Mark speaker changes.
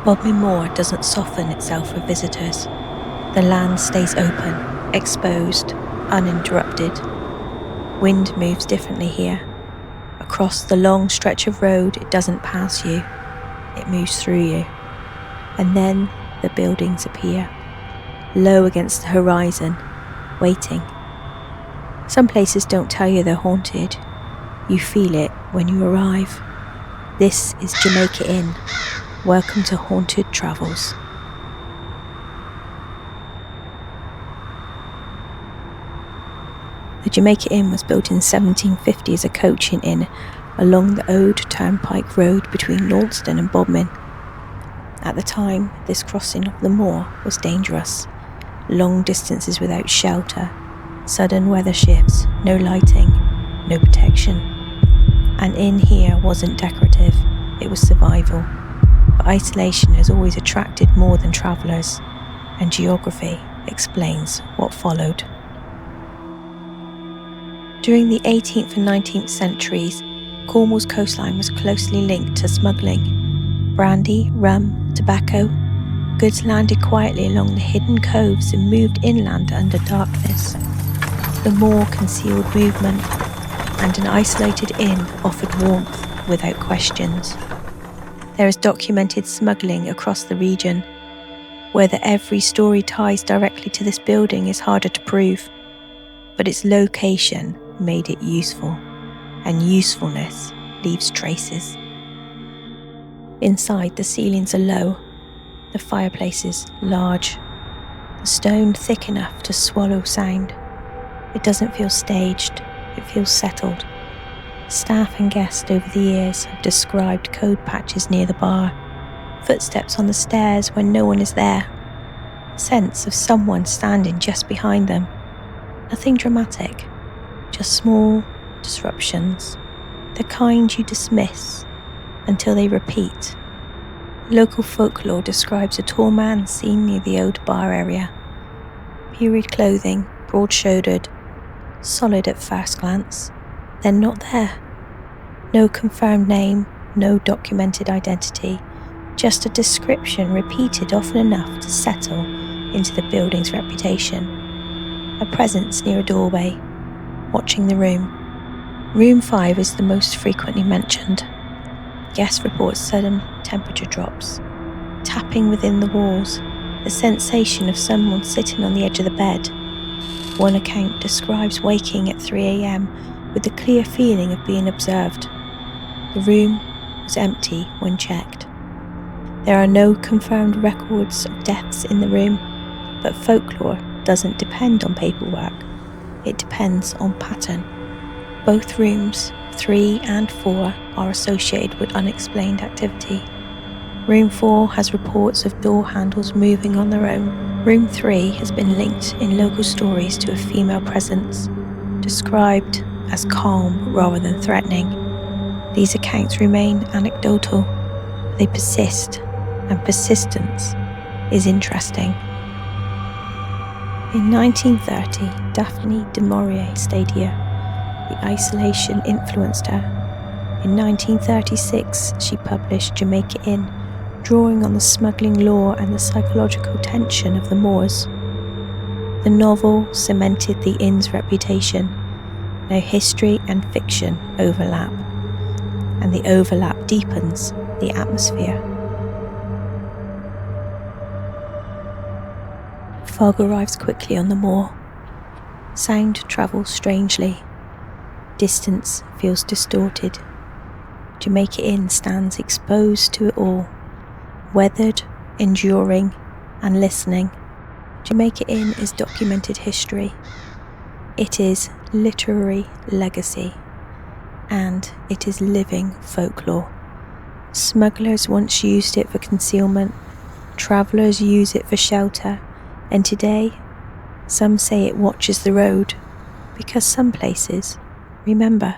Speaker 1: Bodmin Moor doesn't soften itself for visitors. The land stays open, exposed, uninterrupted. Wind moves differently here. Across the long stretch of road, it doesn't pass you, it moves through you. And then the buildings appear, low against the horizon, waiting. Some places don't tell you they're haunted. You feel it when you arrive. This is Jamaica Inn. Welcome to Haunted Travels. The Jamaica Inn was built in 1750 as a coaching inn along the Old Turnpike Road between Launceston and Bodmin. At the time, this crossing of the moor was dangerous. Long distances without shelter, sudden weather shifts, no lighting, no protection. An inn here wasn't decorative, it was survival. But isolation has always attracted more than travellers, and geography explains what followed. During the 18th and 19th centuries, Cornwall's coastline was closely linked to smuggling. Brandy, rum, tobacco, goods landed quietly along the hidden coves and moved inland under darkness. The moor concealed movement, and an isolated inn offered warmth without questions. There is documented smuggling across the region. Whether every story ties directly to this building is harder to prove, but its location made it useful, and usefulness leaves traces. Inside, the ceilings are low, the fireplaces large, the stone thick enough to swallow sound. It doesn't feel staged, it feels settled. Staff and guests over the years have described cold patches near the bar, footsteps on the stairs when no one is there, a sense of someone standing just behind them. Nothing dramatic, just small disruptions, the kind you dismiss until they repeat. Local folklore describes a tall man seen near the old bar area. Period clothing, broad-shouldered, solid at first glance, then not there. No confirmed name, no documented identity, just a description repeated often enough to settle into the building's reputation. A presence near a doorway, watching the room. Room 5 is the most frequently mentioned. Guest reports sudden temperature drops, tapping within the walls, the sensation of someone sitting on the edge of the bed. One account describes waking at 3 a.m. with the clear feeling of being observed. The room was empty when checked. There are no confirmed records of deaths in the room, but folklore doesn't depend on paperwork. It depends on pattern. Both rooms, 3 and 4, are associated with unexplained activity. Room 4 has reports of door handles moving on their own. Room 3 has been linked in local stories to a female presence, described as calm rather than threatening. These accounts remain anecdotal, but they persist, and persistence is interesting. In 1930, Daphne du Maurier stayed here. The isolation influenced her. In 1936, she published Jamaica Inn, drawing on the smuggling law and the psychological tension of the Moors. The novel cemented the inn's reputation. Now history and fiction overlap, and the overlap deepens the atmosphere. Fog arrives quickly on the moor. Sound travels strangely. Distance feels distorted. Jamaica Inn stands exposed to it all, weathered, enduring, and listening. Jamaica Inn is documented history. It is literary legacy, and it is living folklore. Smugglers once used it for concealment, travellers use it for shelter, and today, some say it watches the road, because some places remember.